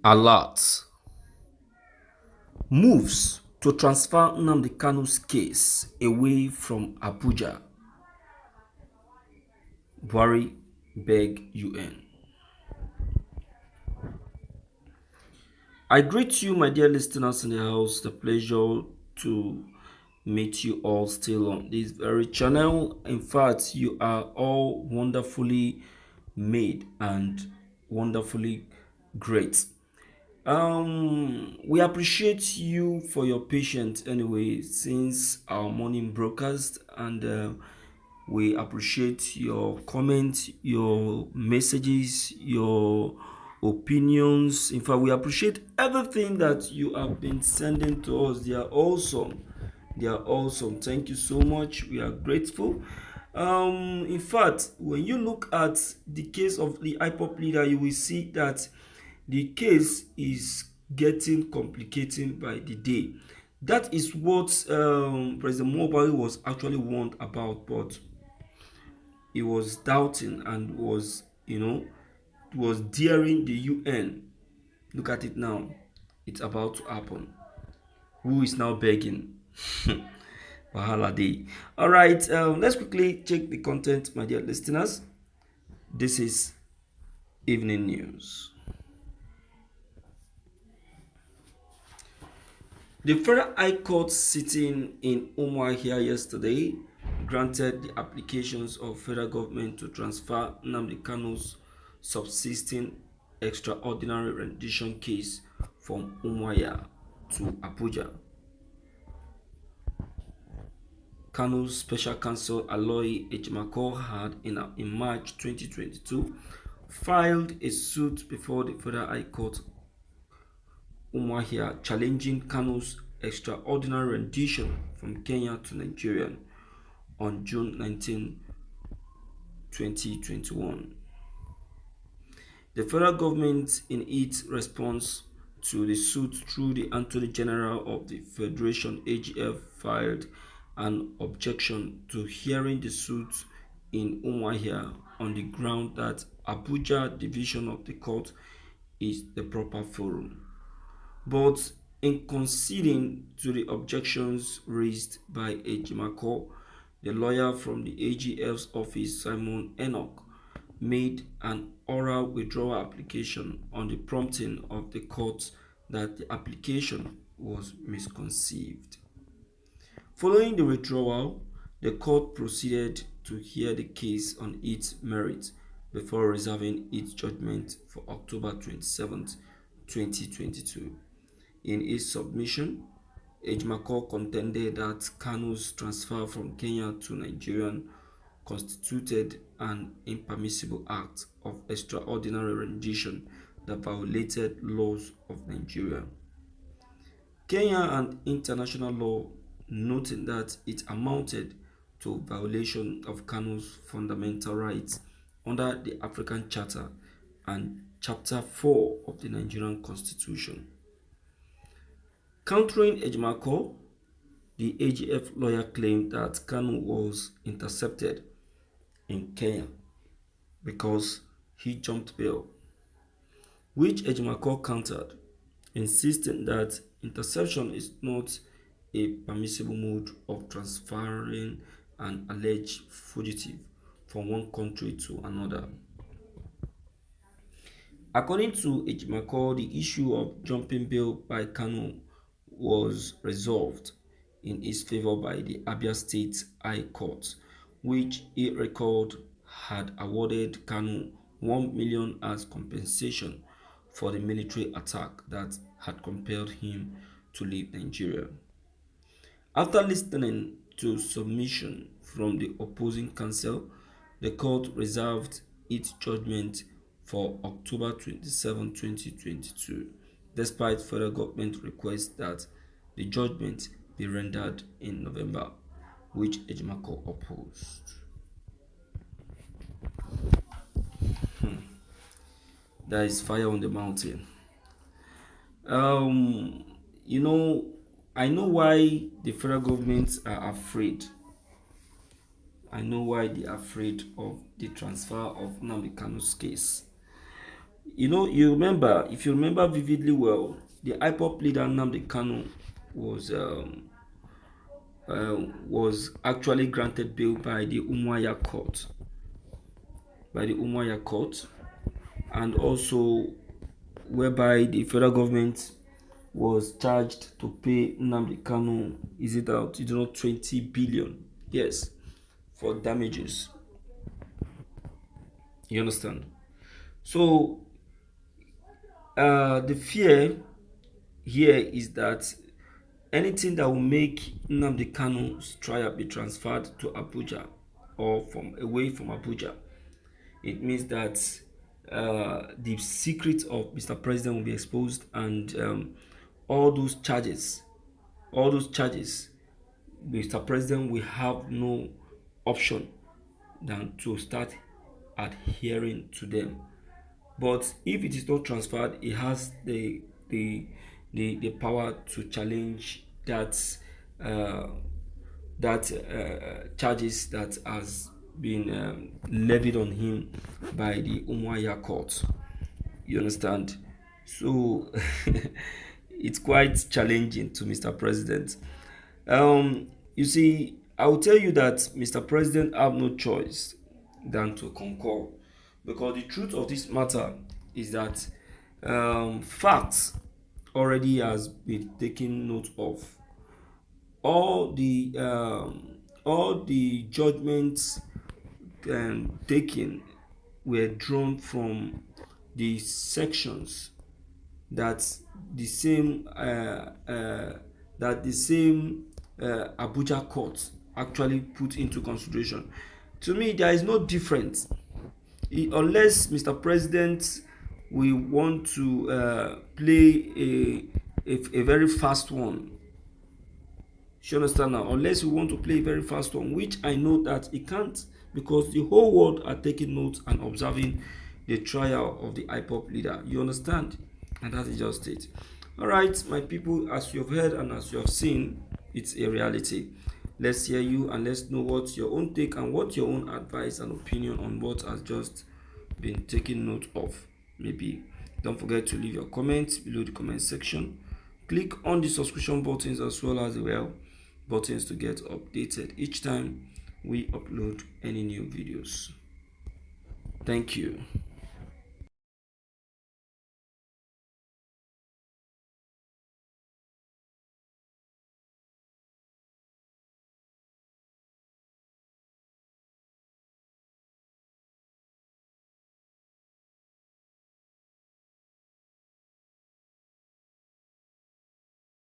Alert moves to transfer Nnamdi Kanu's case away from Abuja. Buhari beg UN. I greet you, my dear listeners in the house. The pleasure to meet you all still on this very channel. In fact, you are all wonderfully made and wonderfully great. We appreciate you for your patience anyway since our morning broadcast, and we appreciate your comments, your messages, your opinions. In fact, we appreciate everything that you have been sending to us. They are awesome. They are awesome. Thank you so much. We are grateful. In fact, when you look at the case of the IPOP leader, you will see that the case is getting complicating by the day. That is what President Buhari was actually warned about, but he was doubting and was daring the UN. Look at it now. It's about to happen. Who is now begging? Wahala day. All right, let's quickly check the content, my dear listeners. This is evening news. The Federal High Court sitting in Umuahia yesterday granted the applications of federal government to transfer Nnamdi Kanu's subsisting extraordinary rendition case from Umuahia to Abuja. Kanu's special counsel Aloy Ejimako had in March 2022 filed a suit before the Federal High Court Umuahia challenging Kanu's extraordinary rendition from Kenya to Nigeria on June 19, 2021. The federal government, in its response to the suit through the Attorney General of the Federation AGF, filed an objection to hearing the suit in Umuahia on the ground that Abuja division of the court is the proper forum. But in conceding to the objections raised by Ejimako, the lawyer from the AGF's office, Simon Enoch, made an oral withdrawal application on the prompting of the court that the application was misconceived. Following the withdrawal, the court proceeded to hear the case on its merits before reserving its judgment for October 27, 2022. In his submission, Ejimako contended that Kanu's transfer from Kenya to Nigeria constituted an impermissible act of extraordinary rendition that violated laws of Nigeria, Kenya, and international law, noting that it amounted to violation of Kanu's fundamental rights under the African Charter and Chapter 4 of the Nigerian Constitution. Countering Ejimako, the AGF lawyer claimed that Kanu was intercepted in Kenya because he jumped bail, which Ejimako countered, insisting that interception is not a permissible mode of transferring an alleged fugitive from one country to another. According to Ejimako, the issue of jumping bail by Kanu was resolved in his favor by the Abia State High Court, which he recalled had awarded Kanu 1 million as compensation for the military attack that had compelled him to leave Nigeria. After listening to submission from the opposing counsel, the court reserved its judgment for October 27, 2022, despite federal government requests that the judgment be rendered in November, which Ejimako opposed. There is fire on the mountain. Um, you know, I know why the federal governments are afraid. I know why they are afraid of the transfer of Nnamdi Kanu's case. if you remember vividly well, the IPOP leader Nnamdi Kanu was um, was actually granted bail by the Umuahia court, and also whereby the federal government was charged to pay Nnamdi Kanu, is it out, 20 billion, yes, for damages. You understand? So the fear here is that anything that will make Nnamdi Kanu's trial be transferred to Abuja, or from away from Abuja, it means that the secret of Mr. President will be exposed, and all those charges, all those charges, Mr. President will have no option than to start adhering to them. But if it is not transferred, he has the power to challenge uh, that charges that has been levied on him by the Umuahia court. You understand? So it's quite challenging to Mr. President. You see, I will tell you that Mr. President have no choice than to concur, because the truth of this matter is that facts already has been taken note of. All the judgments taken were drawn from the sections that the same Abuja court actually put into consideration. To me, there is no difference, unless Mr. President we want to play a very fast one. You understand now? Unless we want to play a very fast one, which I know that he can't, because the whole world are taking notes and observing the trial of the IPOP leader. You understand? And that is just it. Alright, my people, as you have heard and as you have seen, it's a reality. Let's hear you, and let's know what's your own take and what your own advice and opinion on what has just been taken note of. Maybe don't forget to leave your comments below the comment section. Click on the subscription buttons as well as the bell buttons to get updated each time we upload any new videos. Thank you.